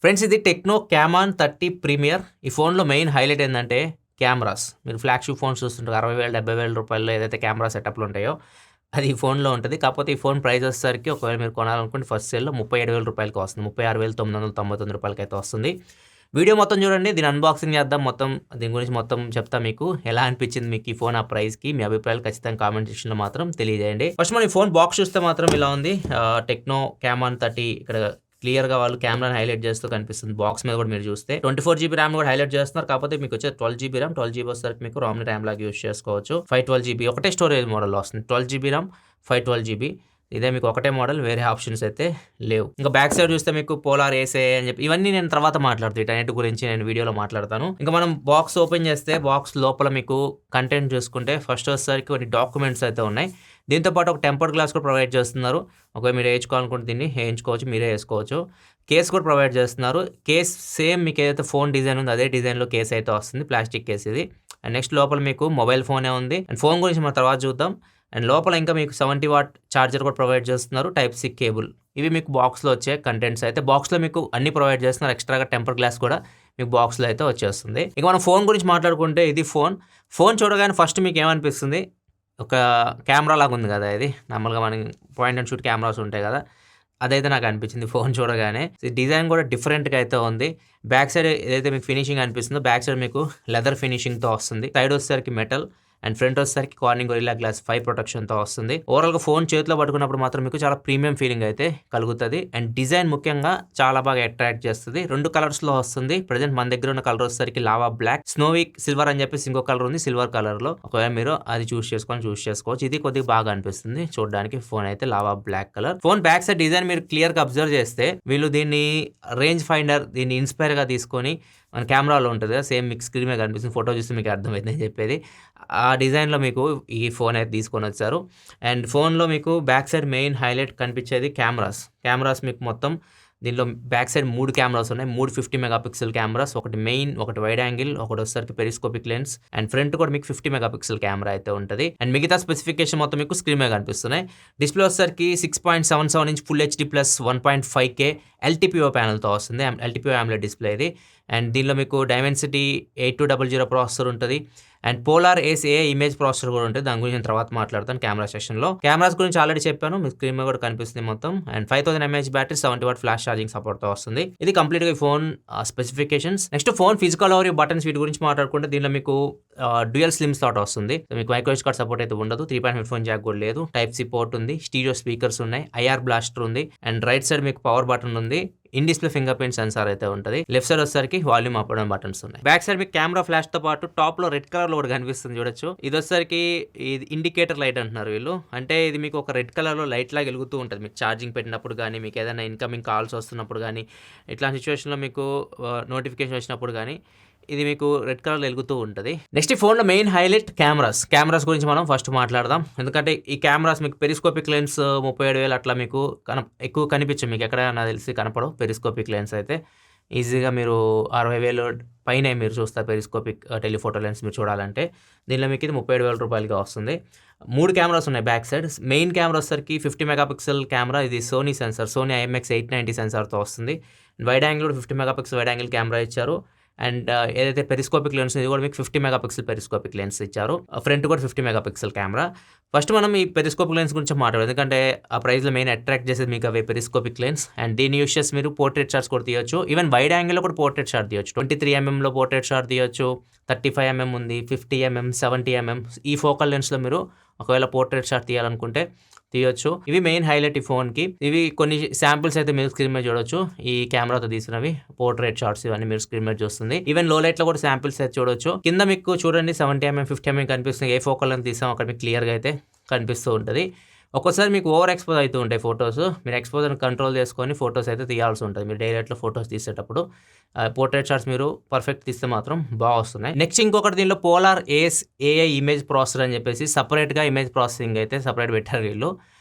Friends ఇది techno క్యామాన్ 30 premier. ఈ ఫోన్‌లో మెయిన్ హైలైట్ ఏందంటే కెమెరాస్. మీరు ఫ్లాగ్‌షిప్ ఫోన్స్ చూస్తుంటారు 60,000, 70,000 రూపాయల్లో ఏదైతే కెమెరా సెటప్‌లు ఉంటాయో అది ఈ ఫోన్‌లో ఉంటది. కాకపోతే ఈ ఫోన్ ప్రైస్ వచ్చేసరికి ఒకవేళ మీరు కొనాలనుకుంటే ఫస్ట్ సేల్‌లో 37,000 రూపాయలకి వస్తుంది. 36,999 రూపాయలకైతే వస్తుంది. వీడియో మొత్తం చూడండి. దీని అన్బాక్సింగ్ చేద్దాం. మొత్తం దీని గురించి మొత్తం చెప్తా మీకు. ఎలా అనిపించింది మీకు ఈ ఫోన్ ఆ ప్రైస్‌కి? మీ అభిప్రాయాలు ఖచ్చితంగా కామెంట్ సెక్షన్‌లో మాత్రం తెలియజేయండి. ఫస్ట్ మనం ఈ ఫోన్ బాక్స్ చూస్తే మాత్రం ఇలా ఉంది. టెక్నో క్యామాన్ 30 ఇక్కడ క్లియర్‌గా వాళ్ళు కెమెరాని హైలైట్ చేస్తూ కనిపిస్తుంది. బాక్స్ మీద కూడా మీరు చూస్తే 24 జీబీ ర్యామ్ కూడా హైలైట్ చేస్తున్నారు. కాకపోతే మీకు వచ్చేది 12 జీబీ ర్యామ్. 12 జీబీ వచ్చేసరికి మీకు రామ్‌ని ర్యామ్ లాగా యూజ్ చేసుకోవచ్చు. 512 జీబీ ఒకటే స్టోరేజ్ మోడల్‌లో వస్తుంది. 12 జీబీ ర్యామ్, 512 జీబీ. ఇదే మీకు ఒకటే మోడల్, వేరే ఆప్షన్స్ అయితే లేవు. ఇంకా బ్యాక్ సైడ్ చూస్తే మీకు పోలార్ ఏసే అని చెప్పి ఇవన్నీ నేను తర్వాత మాట్లాడుతాను. వీటన్నిటి గురించి నేను వీడియోలో మాట్లాడతాను. ఇంకా మనం బాక్స్ ఓపెన్ చేస్తే బాక్స్ లోపల మీకు కంటెంట్ చూసుకుంటే ఫస్ట్ వచ్చేసరికి కొన్ని డాక్యుమెంట్స్ అయితే ఉన్నాయి. దీంతో పాటు ఒక టెంపర్డ్ గ్లాస్ కూడా ప్రొవైడ్ చేస్తున్నారు. ఒకవేళ మీరు వేయించుకోవాలనుకుంటే దీన్ని వేయించుకోవచ్చు, మీరే వేసుకోవచ్చు. కేస్ కూడా ప్రొవైడ్ చేస్తున్నారు. కేస్ సేమ్ మీకు ఏదైతే ఫోన్ డిజైన్ ఉందో అదే డిజైన్లో కేస్ అయితే వస్తుంది. ప్లాస్టిక్ కేస్ ఇది. అండ్ నెక్స్ట్ లోపల మీకు మొబైల్ ఫోనే ఉంది. అండ్ ఫోన్ గురించి మనం తర్వాత చూద్దాం. అండ్ లోపల ఇంకా మీకు 70 వాట్ ఛార్జర్ కూడా ప్రొవైడ్ చేస్తున్నారు. Type C cable. ఇవి మీకు బాక్స్లో వచ్చే కంటెంట్స్ అయితే బాక్స్లో మీకు అన్ని ప్రొవైడ్ చేస్తున్నారు. ఎక్స్ట్రాగా టెంపర్ గ్లాస్ కూడా మీకు బాక్స్లో అయితే వచ్చేస్తుంది. ఇక మనం ఫోన్ గురించి మాట్లాడుకుంటే ఇది ఫోన్ చూడగానే ఫస్ట్ మీకు ఏమనిపిస్తుంది? ఒక కెమెరా లాగా ఉంది కదా ఇది. నార్మల్గా మనకి పాయింట్ అండ్ షూట్ కెమెరాస్ ఉంటాయి కదా, అదైతే నాకు అనిపించింది ఫోన్ చూడగానే. డిజైన్ కూడా డిఫరెంట్గా అయితే ఉంది. బ్యాక్ సైడ్ ఏదైతే మీకు ఫినిషింగ్ అనిపిస్తుందో బ్యాక్ సైడ్ మీకు లెదర్ ఫినిషింగ్తో వస్తుంది. సైడ్ వచ్చేసరికి మెటల్ అండ్ ఫ్రంట్ వచ్చేసరికి కార్నింగ్ గొరిల్లా గ్లాస్ 5 ప్రొటెక్షన్తో వస్తుంది. ఓవరాల్గా ఫోన్ చేతిలో పట్టుకున్నప్పుడు మాత్రం మీకు చాలా ప్రీమియం ఫీలింగ్ అయితే కలుగుతుంది. అండ్ డిజైన్ ముఖ్యంగా చాలా బాగా అట్రాక్ట్ చేస్తుంది. 2 కలర్స్లో వస్తుంది. ప్రజెంట్ మన దగ్గర ఉన్న కలర్ వచ్చేసరికి లావా బ్లాక్, స్నోవీ సిల్వర్ అని చెప్పేసి ఇంకో కలర్ ఉంది సిల్వర్ కలర్లో. ఒకవేళ మీరు అది చూస్ చేసుకోవచ్చు. ఇది కొద్దిగా బాగా అనిపిస్తుంది చూడడానికి. ఫోన్ అయితే lava black colour. Phone back side design మీరు క్లియర్గా అబ్జర్వ్ చేస్తే వీళ్ళు దీన్ని రేంజ్ ఫైండర్ దీన్ని ఇన్స్పైర్గా తీసుకొని మన కెమెరాలో ఉంటుంది కదా, సేమ్ మీకు స్క్రీన్ మీద కనిపిస్తుంది. ఫోటో చూస్తే మీకు అర్థమైంది అని చెప్పేది. ఆ డిజైన్లో మీకు ఈ ఫోన్ అయితే తీసుకొని వచ్చారు. అండ్ ఫోన్లో మీకు బ్యాక్ సైడ్ మెయిన్ హైలైట్ కనిపించేది కెమెరాస్ మీకు మొత్తం దీనిలో బ్యాక్ సైడ్ 3 కెమెరాస్ ఉన్నాయి. 3 50 మెగాపిక్సెల్ కెమెరాస్, ఒకటి మెయిన్, ఒకటి వైడ్ యాంగిల్, ఒకటి వచ్చేసరికి పెరిస్కోపిక్ లెన్స్. అండ్ ఫ్రంట్ కూడా మీకు 50 మెగాపిక్సెల్ కెమెరా అయితే ఉంటుంది. అండ్ మిగతా స్పెసిఫికేషన్ మొత్తం మీకు స్క్రీన్ మీద కనిపిస్తున్నాయి. డిస్ప్లే వచ్చేసరికి 6.77 inch full HD plus 1.5K LTPO ప్యానల్తో వస్తుంది. ఎల్టీపీఓ AMOLED డిస్ప్లే ఇది. అండ్ దీనిలో మీకు డైమెన్సిటీ 8200 ప్రాసెసర్ ఉంటుంది. And polar ace image processor కూడా ఉంటుంది. దాని గురించి నేను తర్వాత మాట్లాడతాను కెమెరా సెక్షన్లో. కెమెరాస్ గురించి ఆల్రెడీ చెప్పాను, మీ స్క్రీన్ మీద కూడా కనిపిస్తుంది మొత్తం. And 5000 mAh battery, 70 what flash charging సపోర్ట్తో వస్తుంది. ఇది కంప్లీట్గా ఈ phone specifications. Next phone physical over buttons వీటి గురించి మాట్లాడుకుంటే దీనిలో మీకు డ్యూయల్ స్లిమ్ స్లాట్ వస్తుంది. మీకు మైక్రో SD కార్డ్ సపోర్ట్ అయితే ఉండదు. 3.5 హెడ్ ఫోన్ జాక్ కూడా లేదు. టైప్ సి పోర్ట్ ఉంది. స్టీరియో స్పీకర్స్ ఉన్నాయి. IR బ్లాస్టర్ ఉంది. అండ్ రైట్ సైడ్ మీకు పవర్ బటన్ ఉంది. In display finger print censor అయితే ఉంటుంది. లెఫ్ట్ సైడ్ వచ్చేసరికి వాల్యూమ్ అప్ అండ్ బటన్స్ ఉన్నాయి. బ్యాక్ సైడ్ మీకు కెమెరా ఫ్లాష్ తో పాటు టాప్ లో రెడ్ కలర్ లో కూడా కనిపిస్తుంది చూడొచ్చు. ఇది వచ్చేసరికి ఇది ఇండికేటర్ లైట్ అంటున్నారు వీళ్ళు. అంటే ఇది మీకు ఒక రెడ్ కలర్ లో లైట్ లాగా వెలుగుతూ ఉంటుంది. మీకు ఛార్జింగ్ పెట్టినప్పుడు కానీ, మీకు ఏదైనా ఇన్కమింగ్ కాల్స్ వస్తున్నప్పుడు కానీ, ఇట్లాంటి సిచ్యువేషన్ లో మీకు నోటిఫికేషన్ వచ్చినప్పుడు కానీ ఇది మీకు రెడ్ కలర్ వెలుగుతూ ఉంటుంది. నెక్స్ట్ ఈ ఫోన్లో మెయిన్ హైలైట్ కెమెరాస్ గురించి మనం ఫస్ట్ మాట్లాడదాం. ఎందుకంటే ఈ కెమెరాస్ మీకు పెరిస్కోపిక్ లెన్స్ 37,000 అట్లా మీకు ఎక్కువ కనిపించవు. మీకు ఎక్కడ నాకు తెలిసి కనపడవు పెరిస్కోపిక్ లెన్స్ అయితే. ఈజీగా మీరు 60,000 పైనే మీరు చూస్తారు పెరిస్కోపిక్ టెలిఫోటో లెన్స్ మీరు చూడాలంటే. దీనిలో మీకు ఇది 37,000 రూపాయలుగా వస్తుంది. 3 కెమెరాస్ ఉన్నాయి బ్యాక్ సైడ్. మెయిన్ కెమెరా వచ్చేసరికి 50 మెగాపిక్సెల్ కెమెరా. ఇది సోనీ సెన్సార్, సోనీ IMX890 సెన్సార్తో వస్తుంది. వైడ్ యాంగిల్ కూడా 50 మెగాపిక్సెల్ వైడ్ యాంగిల్ కెమెరా ఇచ్చారు. అండ్ ఏదైతే పెరిస్కోపిక్ లెన్స్ ఇది కూడా మీకు 50 మెగాపిక్సెల్ పెరిస్కోపిక్ లెన్స్ ఇచ్చారు. ఫ్రంట్ కూడా 50 మెగాపిక్సెల్ కెమెరా. ఫస్ట్ మనం ఈ పెరిస్కోపిక్ లెన్స్ గురించి మాట్లాడాలి. ఎందుకంటే ఆ ప్రైస్లో మెయిన్ అట్రాక్ట్ చేసేది మీకు అవే పెరిస్కోపిక్ లెన్స్. అండ్ దీన్ని యూస్ చేసి మీరు పోర్ట్రేట్ షాట్స్ కూడా తీయొచ్చు. ఈవెన్ వైడ్ యాంగిల్లో కూడా పోర్ట్రేట్ షాట్ తీయొచ్చు. 23mm పోర్ట్రేట్ షాట్ తీయొచ్చు. 35mm ఉంది, 50mm, 70mm. ఈ ఫోకల్ లెన్స్లో మీరు ఒకవేళ పోర్ట్రేట్ షాట్ తీయాలనుకుంటే తీయొచ్చు. ఇవి మెయిన్ హైలైట్ ఈ ఫోన్కి. ఇవి కొన్ని శాంపిల్స్ అయితే మీరు స్క్రీన్ మీద చూడొచ్చు. ఈ కెమెరాతో తీసినవి పోర్ట్రేట్ షాట్స్ ఇవన్నీ మీరు స్క్రీన్ మీద చూస్తుంది. ఈవెన్ లో లైట్ లో కూడా శాంపిల్స్ అయితే చూడొచ్చు. కింద మీకు చూడండి 70mm, 50mm కనిపిస్తుంది. ఏ ఫోకల్ అని తీసాం అక్కడ మీకు క్లియర్గా అయితే కనిపిస్తూ ఉంటుంది. ఒక్కోసారి మీకు ఓవర్ ఎక్స్పోజ్ అవుతూ ఉంటాయి ఫొటోస్. మీరు ఎక్స్పోజర్ని కంట్రోల్ చేసుకొని ఫొటోస్ అయితే తీయాల్సి ఉంటుంది. మీరు డైరెక్ట్లో ఫొటోస్ తీసేటప్పుడు పోర్ట్రేట్ షాట్స్ మీరు పర్ఫెక్ట్ తీస్తే మాత్రం బాగా వస్తున్నాయి. నెక్స్ట్ ఇంకొకటి దీనిలో పోలార్ AI ఇమేజ్ ప్రాసెసర్ అని చెప్పేసి సపరేట్గా ఇమేజ్ ప్రాసెసింగ్ అయితే సపరేట్ పెట్టారు వీళ్ళు.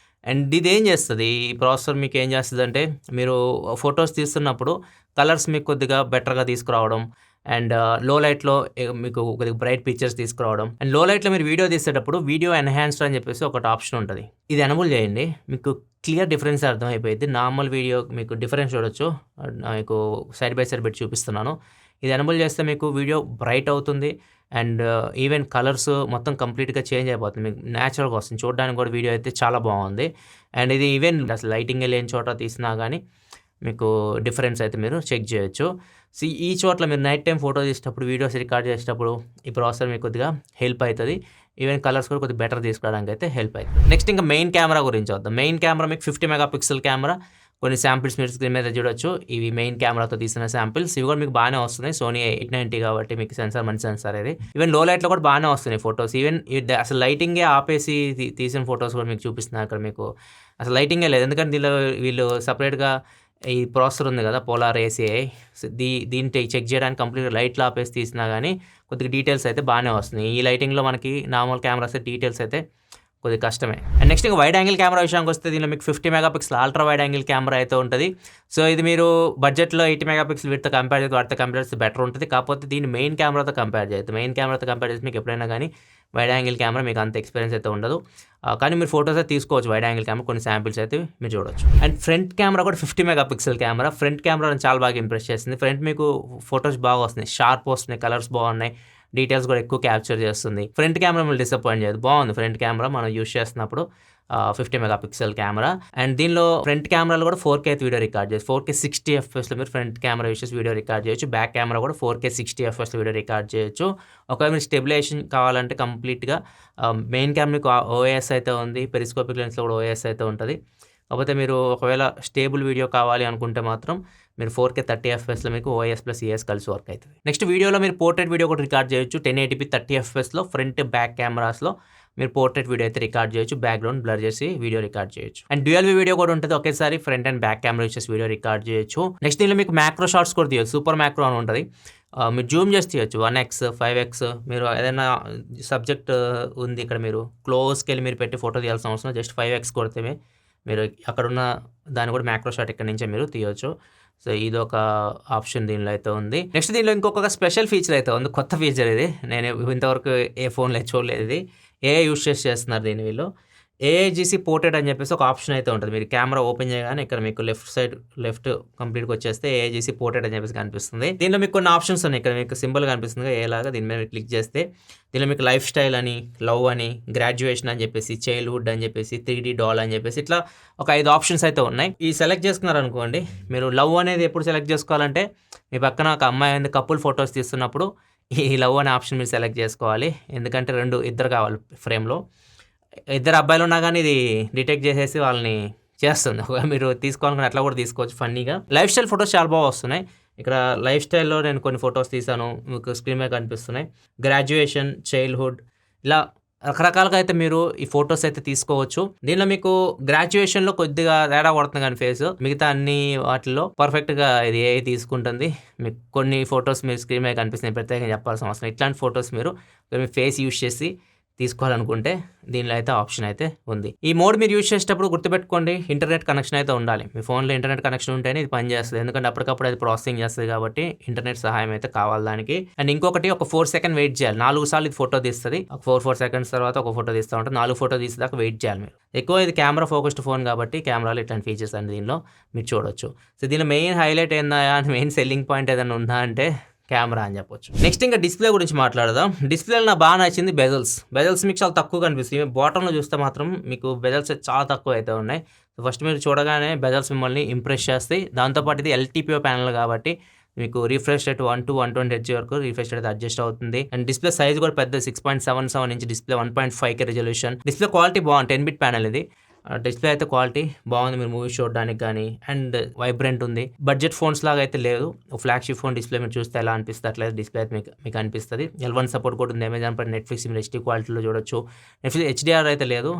అండ్ ఇది ఏం చేస్తుంది, ఈ ప్రాసెసర్ మీకు ఏం చేస్తుంది అంటే మీరు ఫొటోస్ తీస్తున్నప్పుడు కలర్స్ మీకు కొద్దిగా బెటర్గా తీసుకురావడం, అండ్ లో లైట్‌లో మీకు కొద్దిగా బ్రైట్ పిక్చర్స్ తీసుకురావడం. అండ్ లో లైట్‌లో మీరు వీడియో తీసేటప్పుడు వీడియో ఎన్హాన్స్డ్ అని చెప్పేసి ఒకటి ఆప్షన్ ఉంటది. ఇది ఎనేబుల్ చేయండి. మీకు క్లియర్ డిఫరెన్స్ అర్థమైపోయిద్ది. నార్మల్ వీడియో మీకు డిఫరెన్స్ చూడొచ్చు. మీకు సైడ్ బై సైడ్ పెట్టి చూపిస్తున్నాను. ఇది ఎనేబుల్ చేస్తే మీకు వీడియో బ్రైట్ అవుతుంది. అండ్ ఈవెన్ కలర్స్ మొత్తం కంప్లీట్‌గా చేంజ్ అయిపోతుంది. మీకు నేచురల్‌గా వస్తుంది. చూడడానికి కూడా వీడియో అయితే చాలా బాగుంది. అండ్ ఇది ఈవెన్ అసలు లైటింగే లేని చోట తీసినా గానీ మీకు డిఫరెన్స్ అయితే మీరు చెక్ చేయొచ్చు. ఈ చోట్ల మీరు నైట్ టైమ్ ఫోటో తీసేటప్పుడు, వీడియోస్ రికార్డ్ చేసేటప్పుడు ఈ ప్రాసెసర్ మీకు కొద్దిగా హెల్ప్ అవుతది. ఈవెన్ కలర్స్ కూడా కొద్దిగా బెటర్ తీసుకోవడానికి అయితే హెల్ప్ అవుతుంది. నెక్స్ట్ ఇంకా మెయిన్ కెమెరా గురించి వద్దాం. మెయిన్ కెమెరా మీకు 50 మెగా పిక్సెల్ కెమెరా. కొన్ని శాంపిల్స్ మీరు స్క్రీన్ మీద చూడొచ్చు. ఇవి మెయిన్ కెమెరాతో తీసిన శాంపిల్స్. ఇవి కూడా మీకు బాగానే వస్తున్నాయి. సోనీ 890 కాబట్టి మీకు సెన్సార్ మంచి సెన్సార్ ఇది. ఈవెన్ లో లైట్‌లో కూడా బాగానే వస్తున్నాయి ఫోటోస్. ఈవెన్ అసలు లైటింగే ఆపేసి తీసిన ఫోటోస్ కూడా మీకు చూపిస్తున్నారు ఇక్కడ మీకు. అసలు లైటింగే లేదు. ఎందుకంటే దీనిలో వీళ్ళు సెపరేట్‌గా ఈ ప్రాసెసర్ ఉంది కదా పోలార్ ఏసీఐ, దీన్ని చెక్ చేయడానికి కంప్లీట్‌గా లైట్లు ఆపేసి తీసినా గానీ కొద్దిగా డీటెయిల్స్ అయితే బాగానే వస్తున్నాయి. ఈ లైటింగ్‌లో మనకి నార్మల్ కెమెరాస్ డీటెయిల్స్ అయితే కొద్దిగా కష్టమే. అండ్ నెక్స్ట్ ఇంకా వైడ్ యాంగిల్ కెమెరా విషయానికి వస్తే దీనిలో మీకు 50 mega pixel ultra wide angle camera అయితే ఉంటుంది. సో ఇది మీరు బడ్జెట్లో 80 మెగా పిక్సెల్ వీటితో కంపేర్ చేస్తే వాటితో కంపేర్ చేస్తే బెటర్ ఉంటుంది. కాకపోతే దీన్ని మెయిన్ కెమెరాతో కంపేర్ చేయొద్దు. మెయిన్ కెమెరాతో కంపేర్ చేస్తే మీకు ఎప్పుడైనా కానీ వైడ్ యాంగిల్ కెమెరా మీకు అంత ఎక్స్పీరియన్స్ అయితే ఉండదు. కానీ మీరు ఫోటోస్ అయితే తీసుకోవచ్చు వైడ్ యాంగిల్ కెమెరా. కొన్ని శాంపిల్స్ అయితే మీరు చూడొచ్చు. అండ్ ఫ్రంట్ కెమెరా కూడా 50 mega pixel camera. Front camera చాలా బాగా ఇంప్రెస్ చేస్తుంది. ఫ్రంట్ మీకు ఫోటోస్ బాగా వస్తున్నాయి, షార్ప్ వస్తున్నాయి, కలర్స్ బాగున్నాయి, డీటెయిల్స్ కూడా ఎక్కువ క్యాప్చర్ చేస్తుంది. ఫ్రంట్ కెమెరా మిమ్మల్ని డిసప్పాయింట్ చేయదు. బాగుంది ఫ్రంట్ కెమెరా మనం యూస్ చేస్తున్నప్పుడు. 50 మెగా పిక్సెల్ కెమెరా. అండ్ దీనిలో ఫ్రంట్ కెమెరాలో కూడా 4K వీడియో రికార్డ్ చేయొచ్చు. 4K 60 FPSలో మీరు ఫ్రంట్ కెమెరా యూస్ చేసి వీడియో రికార్డ్ చేయొచ్చు. బ్యాక్ కెమెరా కూడా 4K 60 FPSలో వీడియో రికార్డ్ చేయొచ్చు. ఒకవేళ మీరు స్టెబిలైజేషన్ కావాలంటే కంప్లీట్‌గా మెయిన్ కెమెరాకి OIS అయితే ఉంది. పెరిస్కోపిక్ లెన్స్‌లో కూడా OIS అయితే ఉంటుంది. కాకపోతే మీరు ఒకవేళ స్టేబుల్ వీడియో కావాలి అనుకుంటే మాత్రం మీరు 4K 30 FPSలో మీకు OIS ప్లస్ ES కలిసి వర్క్ అవుతుంది. నెక్స్ట్ వీడియోలో మీరు పోర్ట్రేట్ వీడియో కూడా రికార్డ్ చేయొచ్చు. 1080p 30 FPSలో ఫ్రంట్ బ్యాక్ కెమెరాస్లో మీరు పోర్ట్రేట్ వీడియో అయితే రికార్డ్ చేయొచ్చు. బ్యాక్గ్రౌండ్ బ్లర్ చేసి వీడియో రికార్డ్ చేయొచ్చు. అండ్ డ్యూయల్ వీడియో కూడా ఉంటుంది. ఒకేసారి front and back camera use చేసి వీడియో రికార్డ్ చేయొచ్చు. నెక్స్ట్ దీనిలో మీకు మ్యాక్రో షాట్స్ కూడా తీయొచ్చు. సూపర్ మ్యాక్రో అని ఉంటుంది. మీరు జూమ్ చేసి తీయొచ్చు. 1x 5x మీరు ఏదైనా సబ్జెక్ట్ ఉంది ఇక్కడ మీరు క్లోజ్కి వెళ్ళి మీరు పెట్టి ఫోటో తీయాల్సిన అవసరం జస్ట్ 5x కొడితే మీరు అక్కడున్న దాన్ని కూడా మ్యాక్రో షాట్ ఇక్కడ నుంచే మీరు తీయొచ్చు. సో ఇది ఒక ఆప్షన్ దీనిలో అయితే ఉంది. నెక్స్ట్ దీనిలో ఇంకొక స్పెషల్ ఫీచర్ అయితే ఉంది. కొత్త ఫీచర్ ఇది. నేను ఇంతవరకు ఏ ఫోన్లో చూడలేదు. ఇది AI యూస్ చేసి చేస్తున్నారు దీన్ని వీళ్ళు. AIGC పోర్ట్రేట్ అని చెప్పేసి ఒక ఆప్షన్ అయితే ఉంటుంది. మీరు కెమెరా ఓపెన్ చేయగానే ఇక్కడ మీకు లెఫ్ట్ కంప్లీట్గా వచ్చేస్తే AIGC పోర్ట్రేట్ అని చెప్పేసి కనిపిస్తుంది. దీనిలో మీకు కొన్ని ఆప్షన్స్ ఉన్నాయి. ఇక్కడ మీకు సింబల్ కనిపిస్తుంది ఏలాగా. దీని మీద క్లిక్ చేస్తే దీనిలో మీకు లైఫ్ స్టైల్ అని, లవ్ అని, గ్రాడ్యుయేషన్ అని చెప్పేసి, చైల్డ్హుడ్ అని చెప్పేసి, 3D డాల్ అని చెప్పేసి ఇట్లా ఒక 5 ఆప్షన్స్ అయితే ఉన్నాయి. ఈ సెలెక్ట్ చేసుకున్నారు అనుకోండి. మీరు లవ్ అనేది ఎప్పుడు సెలెక్ట్ చేసుకోవాలంటే మీ పక్కన ఒక అమ్మాయి ఉంది కపుల్ ఫొటోస్ తీస్తున్నప్పుడు ఈ లవ్ అనే ఆప్షన్ మీరు సెలెక్ట్ చేసుకోవాలి. ఎందుకంటే ఇద్దరు కావాలి ఫ్రేమ్లో. ఇద్దరు అబ్బాయిలు ఉన్నా కానీ ఇది డిటెక్ట్ చేసేసి వాళ్ళని చేస్తుంది. మీరు తీసుకోవాలనుకుని అట్లా కూడా తీసుకోవచ్చు ఫన్నీగా. లైఫ్ స్టైల్ ఫొటోస్ చాలా బాగా వస్తున్నాయి. ఇక్కడ లైఫ్ స్టైల్లో నేను కొన్ని ఫొటోస్ తీసాను. మీకు స్క్రీన్ మీద కనిపిస్తున్నాయి. గ్రాడ్యుయేషన్, చైల్డ్హుడ్ ఇలా రకరకాలుగా అయితే మీరు ఈ ఫొటోస్ అయితే తీసుకోవచ్చు. దీనిలో మీకు గ్రాడ్యుయేషన్లో కొద్దిగా తేడా కొడుతుంది కానీ ఫేస్, మిగతా అన్ని వాటిల్లో పర్ఫెక్ట్గా ఇది AI తీసుకుంటుంది. మీకు కొన్ని ఫొటోస్ మీరు స్క్రీన్ మీద కనిపిస్తున్నాయి, ప్రత్యేకంగా చెప్పాల్సిన అవసరం. ఇట్లాంటి ఫొటోస్ మీరు మీ ఫేస్ యూస్ చేసి తీసుకోవాలనుకుంటే దీనిలో అయితే ఆప్షన్ అయితే ఉంది. ఈ మోడ్ మీరు యూజ్ చేసేటప్పుడు గుర్తుపెట్టుకోండి, ఇంటర్నెట్ కనెక్షన్ అయితే ఉండాలి. మీ ఫోన్లో ఇంటర్నెట్ కనెక్షన్ ఉంటేనే ఇది పనిచేస్తుంది. ఎందుకంటే అప్పటికప్పుడు అది ప్రాసెసింగ్ చేస్తుంది కాబట్టి ఇంటర్నెట్ సహాయం అయితే కావాలి దానికి. అండ్ ఇంకొకటి ఒక 4 సెకండ్ వెయిట్ చేయాలి. 4 సార్లు ఇది ఫోటో తీస్తుంది. ఒక 4 సెకండ్స్ తర్వాత ఒక ఫోటో తీస్తూ ఉంటే 4 ఫోటో తీసేదాకా వెయిట్ చేయాలి మీరు. ఎక్కువ ఇది కెమెరా ఫోకస్డ్ ఫోన్ కాబట్టి కెమెరాలో ఇట్లాంటి ఫీచర్స్ అండి దీనిలో మీరు చూడొచ్చు. సో దీనిలో మెయిన్ హైలైట్ ఏందా, మెయిన్ సెల్లింగ్ పాయింట్ ఏదైనా ఉందా అంటే కెమెరా అని చెప్పొచ్చు. నెక్స్ట్ ఇంకా డిస్ప్లే గురించి మాట్లాడదాం. డిస్ప్లేలో నాకు బాగా నచ్చింది బెజల్స్ మీకు చాలా తక్కువ కనిపిస్తుంది. బాటంలో చూస్తే మాత్రం మీకు బెజల్స్ చాలా తక్కువ అయితే ఉన్నాయి. ఫస్ట్ మీరు చూడగానే బెజల్స్ మిమ్మల్ని ఇంప్రెస్ చేస్తాయి. దాంతోపాటు ఇది LTPO ప్యానల్ కాబట్టి మీకు రిఫ్రెష్ రేట్ 120 Hz వరకు రిఫ్రెష్ రేట్ అడ్జస్ట్ అవుతుంది. అండ్ డిస్ప్లే సైజ్ కూడా పెద్ద 6.77 inch display, 1.5K resolution. Display quality బాగుంది. 10-bit ప్యానల్ ఇది. డిస్ప్లే అయితే క్వాలిటీ బాగుంది. మీరు మూవీస్ చూడడానికి కానీ. అండ్ వైబ్రెంట్ ఉంది. బడ్జెట్ ఫోన్స్ లాగా అయితే లేదు. ఫ్లాగ్షిప్ ఫోన్ డిస్ప్లే మీరు చూస్తే ఎలా అనిపిస్తుంది అట్లేదు డిస్ప్లే అయితే మీకు అనిపిస్తుంది. L1 సపోర్ట్ కూడా ఉంది. అమెజాన్ పై నెట్ఫ్లిక్స్ మీరు HD క్వాలిటీలో చూడొచ్చు. నెట్ఫ్లిక్స్ HDR అయితే లేదు.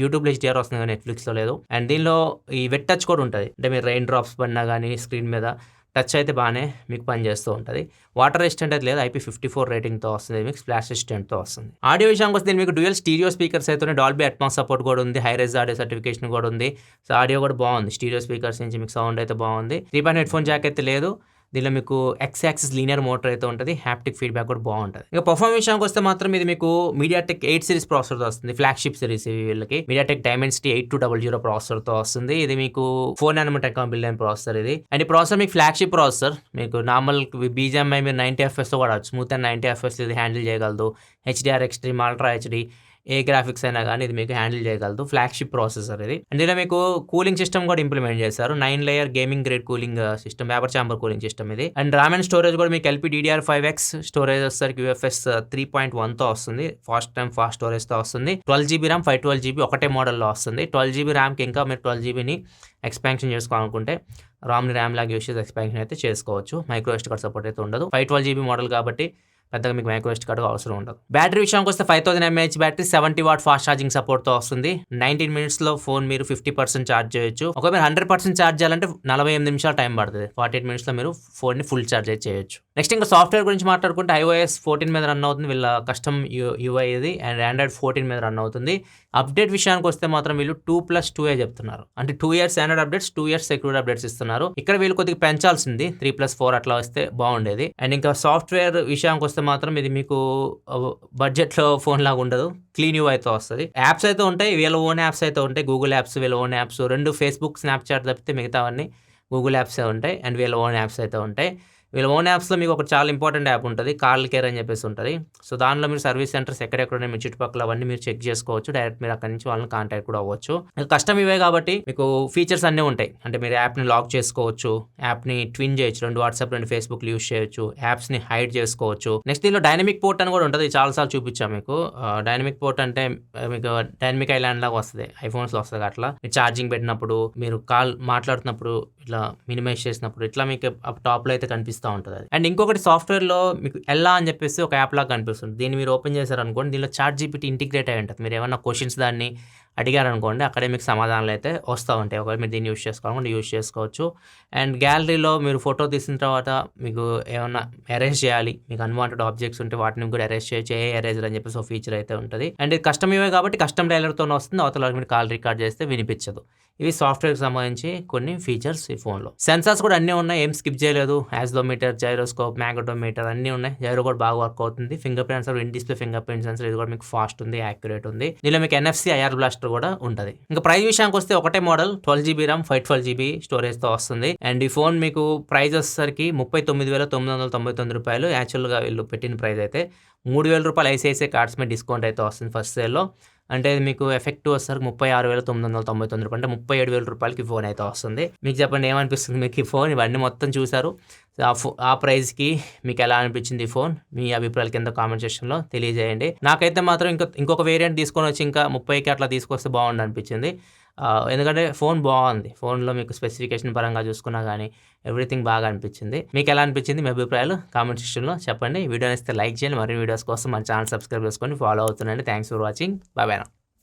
యూట్యూబ్లో HDR వస్తుంది కానీ నెట్ఫ్లిక్స్లో లేదు. అండ్ దీనిలో ఈ వెట్ టచ్ కూడా ఉంటుంది. అంటే మీరు రెయిన్ డ్రాప్స్ పడినా కానీ స్క్రీన్ మీద టచ్ అయితే బాగానే మీకు పనిచేస్తూ ఉంటుంది. వాటర్ రెసిస్టెంట్ అయితే లేదు. IP54 రేటింగ్తో వస్తుంది. మీకు స్ప్లాష్ రెసిస్టెంట్తో వస్తుంది. ఆడియో విషయానికి వస్తే మీకు డ్యూయల్ స్టీరియో స్పీకర్స్ అయితే డాల్బీ అట్మాస్ సపోర్ట్ కూడా ఉంది. హై రేజ్ ఆడియో సర్టిఫికేషన్ కూడా ఉంది. సో ఆడియో కూడా బాగుంది. స్టీరియో స్పీకర్స్ నుంచి మీకు సౌండ్ అయితే బాగుంది. 3.5 హెడ్ ఫోన్ జాక్ అయితే లేదు. దీనిలో మీకు ఎక్స్ యాక్సిస్ లీనియర్ మోటార్ అయితే ఉంటుంది, హ్యాప్టిక్ ఫీడ్బ్యాక్ కూడా బాగుంటుంది. ఇక పర్ఫార్మెన్స్ విషయానికి వస్తే మాత్రం ఇది మీకు మీడియాటెక్ 8 సిరీస్ ప్రాసెసర్తో వస్తుంది, ఫ్లాగ్షిప్ సిరీస్ వీళ్ళకి. మీడియాటెక్ డైమెన్సిటీ 8200 ప్రాసెసర్తో వస్తుంది. ఇది మీకు 4 nanometer బిల్డ్ ప్రాసెసర్ ఇది. అండ్ ఈ ప్రాసెసర్ మీకు ఫ్లాగ్షిప్ ప్రాసెసర్, మీకు నార్మల్ BGMI మీరు 90 FPS కూడా స్మూత్ అండ్ 90 FPS ఇది హ్యాండిల్ చేయగలదు. HDR ఎక్స్ట్రీమ్, అల్ట్రా HD ఏ గ్రాఫిక్స్ అయినా కానీ ఇది మీకు హ్యాండిల్ చేయగలదు. ఫ్లాగ్షిప్ ప్రాసెసర్ ఇది. అండ్ ఇలా మీకు కూలింగ్ సిస్టమ్ కూడా ఇంప్లిమెంట్ చేశారు. 9 layer gaming grade cooling system, vapour chamber cooling system ఇది. అండ్ ర్యామ్ అండ్ స్టోరేజ్ కూడా మీకు LPDDR5X స్టోరేజ్ వచ్చేసరికి UFS 3.1తో వస్తుంది, ఫాస్ట్ స్టోరేజ్తో వస్తుంది. 12GB ర్యామ్ 512GB ఒకటే మోడల్లో వస్తుంది. 12GB ర్యామ్కి ఇంకా మీరు 12GBని ఎక్స్పాన్షన్ చేసుకోవాలనుకుంటే రామ్ని ర్యామ్ లాగా యూస్ చేసి ఎక్స్పాన్షన్ అయితే చేసుకోవచ్చు. మైక్రో SD కార్డ్ సపోర్ట్ అయితే ఉండదు. 512GB మోడల్ కాబట్టి పెద్దగా మీకు మైక్రో SD కార్డు అవసరం ఉండదు. బ్యాటరీ విషయానికి వస్తే 5000 mAh battery, 70 watt fast charging సపోర్ట్తో వస్తుంది. 19 minutesలో ఫోన్ మీరు 50% ఛార్జ్ చేయొచ్చు. ఒకవేళ మీరు 100% ఛార్జ్ చేయాలంటే 48 నిమిషాలు టైం పడుతుంది. 48 minutesలో మీరు ఫోన్ని ఫుల్ ఛార్జ్ చేయొచ్చు. నెక్స్ట్ ఇంకా సాఫ్ట్వేర్ గురించి మాట్లాడుకుంటే iOS 14 మీద రన్ అవుతుంది వీళ్ళ కస్టమ్ UI ఇది, అండ్ Android 14 మీద రన్ అవుతుంది. అప్డేట్ విషయానికి వస్తే మాత్రం వీళ్ళు 2+2 చెప్తున్నారు. అంటే 2 years Android updates, 2 years security updates ఇస్తున్నారు. ఇక్కడ వీళ్ళు కొద్దిగా పెంచాల్సింది 3+4 అట్లా వస్తే బాగుండేది. అండ్ ఇంకా సాఫ్ట్వేర్ విషయానికి వస్తే మాత్రం ఇది మీకు బడ్జెట్లో ఫోన్ లాగా ఉండదు, క్లీన్ UI అయితే వస్తుంది. యాప్స్ అయితే ఉంటాయి, వీళ్ళ ఓన్ యాప్స్ అయితే ఉంటాయి. గూగుల్ యాప్స్, వీళ్ళ ఓన్ యాప్స్, 2 Facebook, Snapchat తప్పితే మిగతావన్నీ గూగుల్ యాప్సే ఉంటాయి. అండ్ వీళ్ళ ఓన్ యాప్స్ అయితే ఉంటాయి. వీళ్ళ ఓన్ యాప్స్లో మీకు ఒక చాలా ఇంపార్టెంట్ యాప్ ఉంటుంది, కార్ల్ కేర్ అని చెప్పేసి ఉంటుంది. సో దానిలో మీరు సర్వీస్ సెంటర్స్ ఎక్కడెక్కడ ఉన్నాయి మీ చుట్టుపక్కల అవన్నీ మీరు చెక్ చేసుకోవచ్చు. డైరెక్ట్ మీరు అక్కడి నుంచి వాళ్ళని కాంటాక్ట్ కూడా అవ్వచ్చు. కస్టమ్ ఇవే కాబట్టి మీకు ఫీచర్స్ అన్నీ ఉంటాయి. అంటే మీరు యాప్ని లాక్ చేసుకోవచ్చు, యాప్ని ట్విన్ చేయొచ్చు, 2 WhatsApp 2 Facebook యూస్ చేయొచ్చు, యాప్స్ని హైడ్ చేసుకోవచ్చు. నెక్స్ట్ దీనిలో డైనమిక్ పోర్ట్ అని కూడా ఉంటుంది, చాలాసార్లు చూపించాను మీకు. డైనమిక్ పోర్ట్ అంటే మీకు డైనమిక్ ఐలాండ్ లాగా వస్తుంది, ఐఫోన్స్లో వస్తుంది. అట్లా మీరు ఛార్జింగ్ పెట్టినప్పుడు, మీరు కాల్ మాట్లాడుతున్నప్పుడు, ఇట్లా మినిమైజ్ చేసినప్పుడు ఇట్లా మీకు టాప్లో అయితే కనిపిస్తుంది ఉంటుంది. అండ్ ఇంకొకటి సాఫ్ట్వేర్లో మీకు ఎల్లా అని చెప్పేసి ఒక యాప్ లాగా కనిపిస్తుంది. దీన్ని మీరు ఓపెన్ చేశారనుకోండి, దీనిలో ChatGPT ఇంటిగ్రేట్ అయి ఉంటుంది. మీరు ఏమన్నా క్వశ్చన్స్ దాన్ని అడిగారనుకోండి, అక్కడే మీకు సమాధానాలు అయితే వస్తూ ఉంటాయి. ఒకవేళ మీరు దీన్ని యూస్ చేసుకోవాలనుకుంటే యూస్ చేసుకోవచ్చు. అండ్ గ్యాలరీలో మీరు ఫోటో తీసిన తర్వాత మీకు ఏమన్నా ఎరేజ్ చేయాలి, మీకు అన్వాంటెడ్ ఆబ్జెక్ట్స్ ఉంటే వాటిని కూడా ఎరేజ్ చేయొచ్చు, ఎరేజర్ అని చెప్పేసి ఒక ఫీచర్ అయితే ఉంటుంది. అండ్ ఇది కస్టమ్ ఇవే కాబట్టి కస్టమ్ డైలర్తో వస్తుంది, అవతల మీరు కాల్ రికార్డ్ చేస్తే వినిపించదు. ఇవి సాఫ్ట్వేర్కి సంబంధించి కొన్ని ఫీచర్స్ ఈ ఫోన్లో. సెన్సార్స్ కూడా అన్నీ ఉన్నాయి, ఏం స్కిప్ చేయలేదు. యాక్సిలరోమీటర్, జైరోస్కోప్, మ్యాగ్నెటోమీటర్ అన్నీ ఉన్నాయి. జైరో కూడా బాగా వర్క్ అవుతుంది. Finger print sensor, in display finger print sensor, ఇది కూడా మీకు ఫాస్ట్ ఉంది, యాక్యురేట్ ఉంది. దీనిలో మీకు NFC IR బ్లాస్టర్ కూడా ఉంటుంది. ఇంకా ప్రైస్ విషయానికి వస్తే ఒకటే మోడల్, 12GB ర్యామ్ 512GB స్టోరేజ్తో వస్తుంది. అండ్ ఈ ఫోన్ మీకు ప్రైస్ వచ్చేసరికి 39,999 రూపాయలు. యాక్చువల్గా వీళ్ళు పెట్టిన ప్రైస్ అయితే 3,000 రూపాయలు ICICI కార్డ్స్ మీద డిస్కౌంట్ అయితే వస్తుంది ఫస్ట్ సేల్లో. అంటే మీకు ఎఫెక్టివ్ వచ్చేసరికి 36,999 రూపాయలు, అంటే 37,000 రూపాయలకి ఫోన్ అయితే వస్తుంది. మీకు చెప్పండి ఏమనిపిస్తుంది మీకు ఈ ఫోన్? ఇవన్నీ మొత్తం చూసారు, ఆ ప్రైస్కి మీకు ఎలా అనిపించింది ఈ ఫోన్? మీ అభిప్రాయాల కింద కామెంట్ సెక్షన్లో తెలియజేయండి. నాకైతే మాత్రం ఇంకొక వేరియంట్ తీసుకొని వచ్చి ఇంకా 30కి అట్లా తీసుకొస్తే బాగుండు అనిపించింది. ఎందుకంటే ఫోన్ బాగుంది, ఫోన్లో మీకు స్పెసిఫికేషన్ పరంగా చూసుకున్నా కానీ ఎవ్రీథింగ్ బాగా అనిపించింది. మీకు ఎలా అనిపించింది? మీ అభిప్రాయాలు కామెంట్ సెక్షన్లో చెప్పండి. వీడియో ఇస్తే లైక్ చేయండి. మరిన్ని వీడియోస్ కోసం మన ఛానల్ సబ్స్క్రైబ్ చేసుకొని ఫాలో అవుతుండండి. Thanks for watching. Bye bye.